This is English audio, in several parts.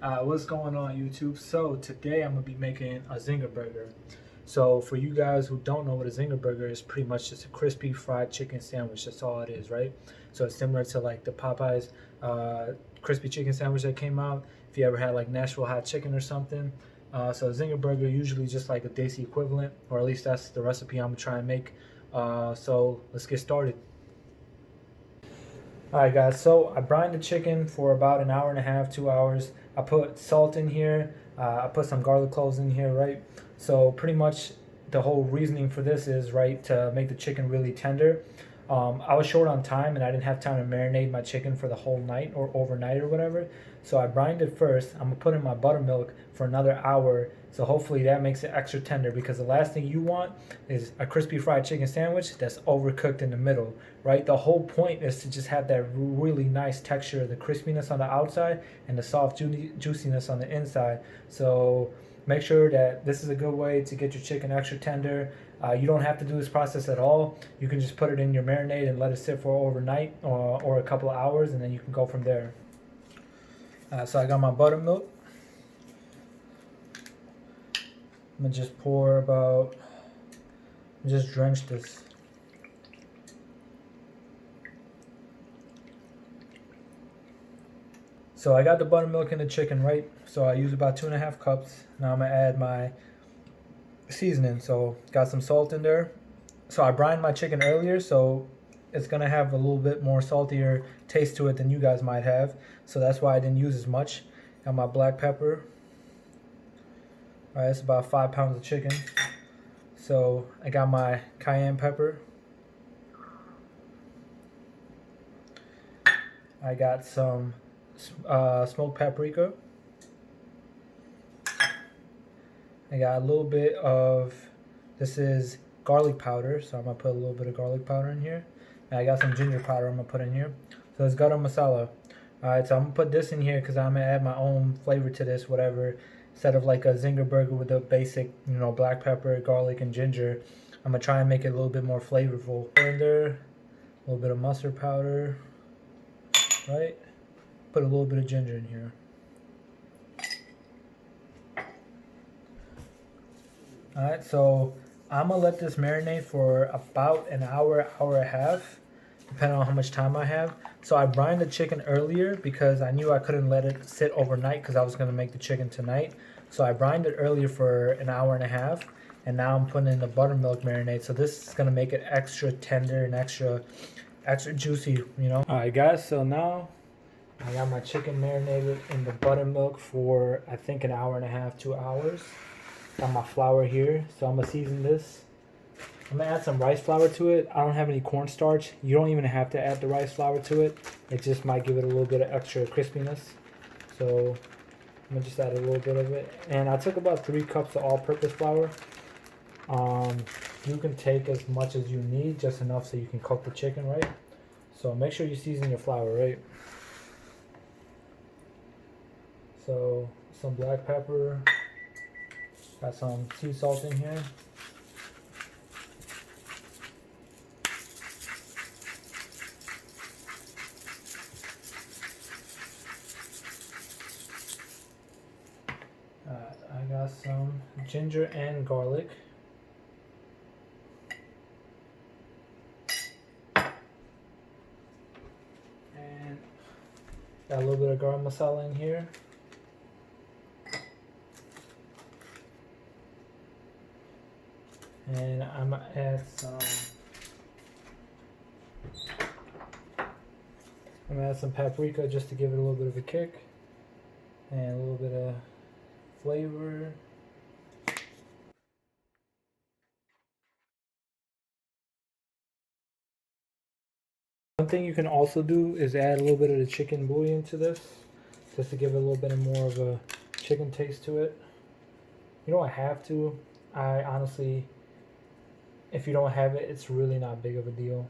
What's going on YouTube? So today I'm gonna be making a Zinger burger. So for you guys who don't know what a Zinger burger is, pretty much just a crispy fried chicken sandwich. That's all it is, right? So it's similar to like the Popeyes crispy chicken sandwich that came out. If you ever had like Nashville hot chicken or something. So a Zinger burger usually just like a Desi equivalent, or at least that's the recipe I'm gonna try and make. So let's get started. Alright guys, so I brined the chicken for about an hour and a half, 2 hours. I put salt in here, I put some garlic cloves in here, right? So pretty much the whole reasoning for this is, right, to make the chicken really tender. I was short on time and I didn't have time to marinate my chicken for the whole night or overnight or whatever. So I brined it first. I'm gonna put in my buttermilk for another hour. So hopefully that makes it extra tender, because the last thing you want is a crispy fried chicken sandwich that's overcooked in the middle, right? The whole point is to just have that really nice texture, the crispiness on the outside and the soft juiciness on the inside. So make sure that this is a good way to get your chicken extra tender. You don't have to do this process at all. You can just put it in your marinade and let it sit for overnight or a couple of hours, and then you can go from there. So I got my buttermilk. I'm gonna just pour about, just drench this. So I got the buttermilk in the chicken, right? So I use about 2.5 cups. Now I'm gonna add my seasoning. So got some salt in there. So I brined my chicken earlier, so it's gonna have a little bit more saltier taste to it than you guys might have. So that's why I didn't use as much. Got my black pepper. All right, it's about 5 pounds of chicken. So I got my cayenne pepper. I got some smoked paprika. I got a little bit of, this is garlic powder, so I'm gonna put a little bit of garlic powder in here. And I got some ginger powder I'm gonna put in here. So it's Garam Masala. Alright, so I'm gonna put this in here because I'm gonna add my own flavor to this, whatever. Instead of like a Zinger burger with the basic, black pepper, garlic, and ginger, I'm gonna try and make it a little bit more flavorful. In there, a little bit of mustard powder, right? Put a little bit of ginger in here. Alright, so I'm gonna let this marinate for about an hour, hour and a half, depending on how much time I have. So I brined the chicken earlier because I knew I couldn't let it sit overnight because I was gonna make the chicken tonight. So I brined it earlier for an hour and a half, and now I'm putting in the buttermilk marinade. So this is gonna make it extra tender and extra juicy, Alright guys, so now I got my chicken marinated in the buttermilk for I think an hour and a half, 2 hours. Got my flour here, so I'm gonna season this. I'm gonna add some rice flour to it. I don't have any cornstarch. You don't even have to add the rice flour to it. It just might give it a little bit of extra crispiness. So I'm gonna just add a little bit of it. And I took about 3 cups of all-purpose flour. You can take as much as you need, just enough so you can cook the chicken, right? So make sure you season your flour, right? So some black pepper. Got some sea salt in here. I got some ginger and garlic. And got a little bit of garam masala in here. And I'm gonna add some paprika just to give it a little bit of a kick and a little bit of flavor. One thing you can also do is add a little bit of the chicken bouillon to this, just to give it a little bit more of a chicken taste to it. You don't have to. I honestly, if you don't have it, it's really not big of a deal.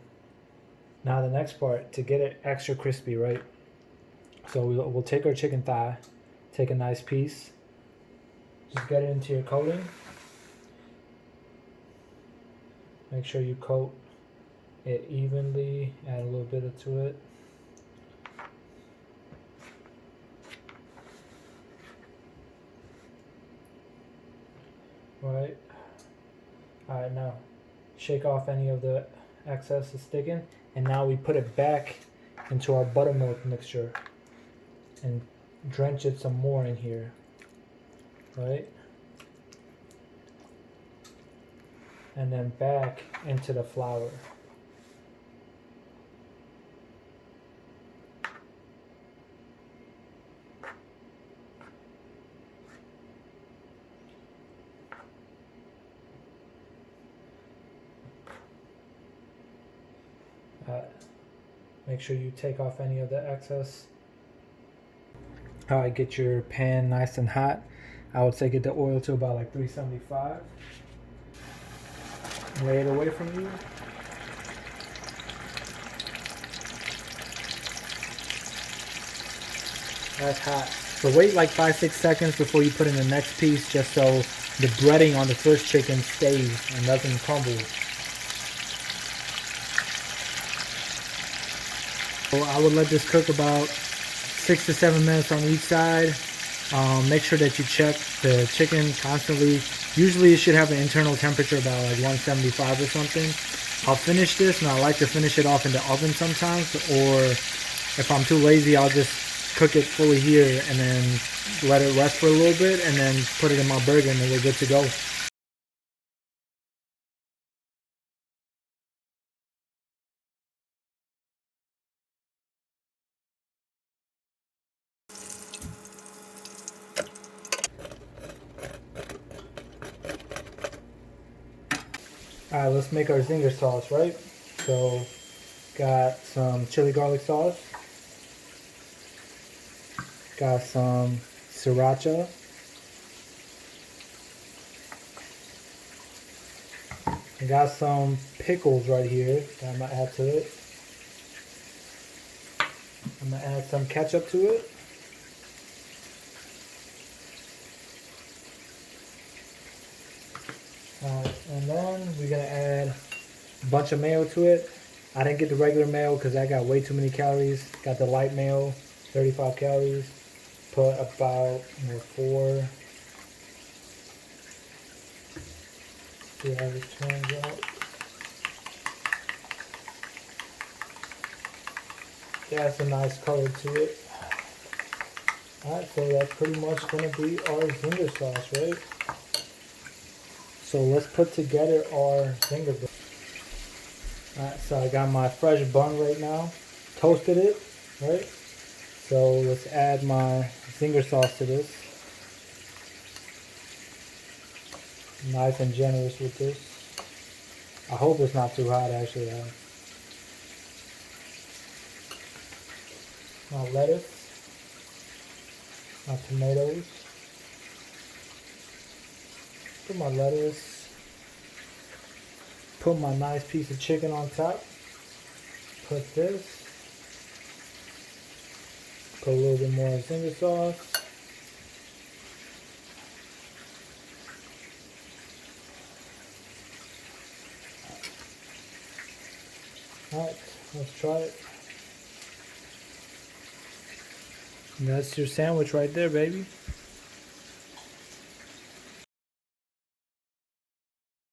Now the next part, to get it extra crispy, right? So we'll take our chicken thigh, take a nice piece, just get it into your coating. Make sure you coat it evenly, add a little bit to it. right? All right, now shake off any of the excess that's sticking, and now we put it back into our buttermilk mixture and drench it some more in here, right? And then back into the flour. Make sure you take off any of the excess. Alright, get your pan nice and hot. I would say get the oil to about like 375. Lay it away from you. That's hot. So wait like 5-6 seconds before you put in the next piece, just so the breading on the first chicken stays and doesn't crumble. So I would let this cook about 6 to 7 minutes on each side. Make sure that you check the chicken constantly. Usually it should have an internal temperature about like 175 or something. I'll finish this, and I like to finish it off in the oven sometimes, or if I'm too lazy, I'll just cook it fully here and then let it rest for a little bit and then put it in my burger, and then we're good to go. Alright, let's make our Zinger sauce, right? So, got some chili garlic sauce. Got some sriracha. I got some pickles right here that I'm going to add to it. I'm going to add some ketchup to it. And then we're going to add a bunch of mayo to it. I didn't get the regular mayo because I got way too many calories. Got the light mayo, 35 calories. Put about 4. See how this turns out. That's a nice color to it. Alright, so that's pretty much going to be our Zinger sauce, right? So let's put together our Zinger. Alright, so I got my fresh bun right now. Toasted it, right? So let's add my Zinger sauce to this. Nice and generous with this. I hope it's not too hot, actually. My lettuce, my tomatoes, put my lettuce, put my nice piece of chicken on top, put this, put a little bit more Zinger sauce, alright, let's try it. That's your sandwich right there, baby.